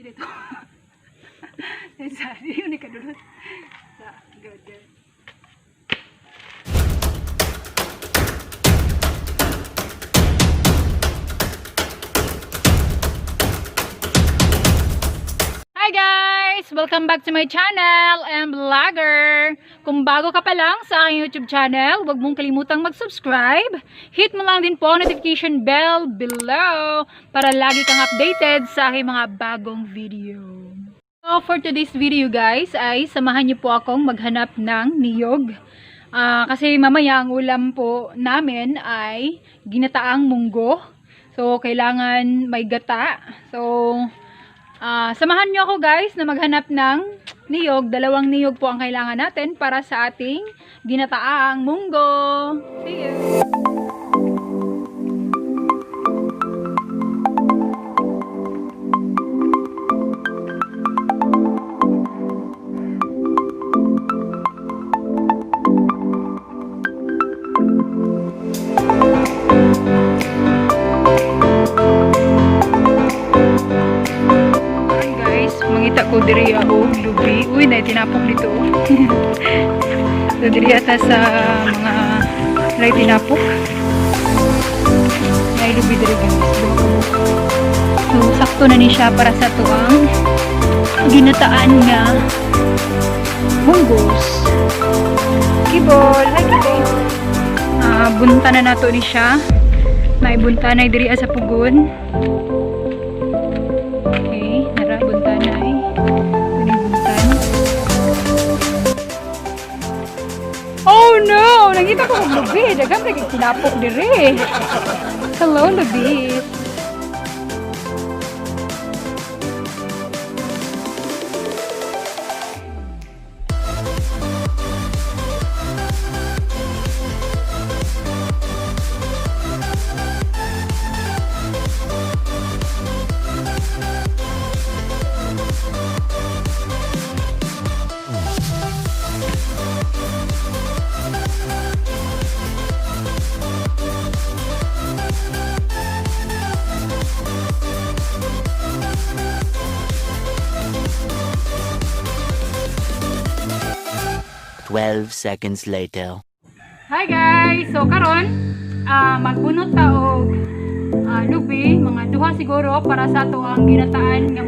dito. Sorry, yun ni kadulot. Good. Hi guys! Welcome back to my channel. I'm Vlogger. Kung bago ka pa lang sa aking YouTube channel, huwag mong kalimutang mag-subscribe. Hit mo lang din po ang notification bell below para lagi kang updated sa aking mga bagong video. So for today's video guys, ay samahan niyo po akong maghanap ng niyog. Kasi mamaya ang ulam po namin ay ginataang munggo. So kailangan may gata. So samahan nyo ako guys na maghanap ng niyog. 2 niyog po ang kailangan natin para sa ating ginataang munggo. See you! Ko diri ako lubi. Uy, na tinapok dito. So diri ata sa mga lay tinapok. May lubi diri guys. So sakto na ni siya para sa tuang ginataan nga munggos. Kibol, lagi. Bunta na nato ni siya. May bunta na diri sa pugon. Okay, nara bunta na ay. Oh no! Nangita ko ng lubi. Dagang nagkikinapok diri. Hello, lubi. Seconds later. Hi guys! So karon magbunot ta og lubi, mga 2 siguro para sa to ang ginataan nga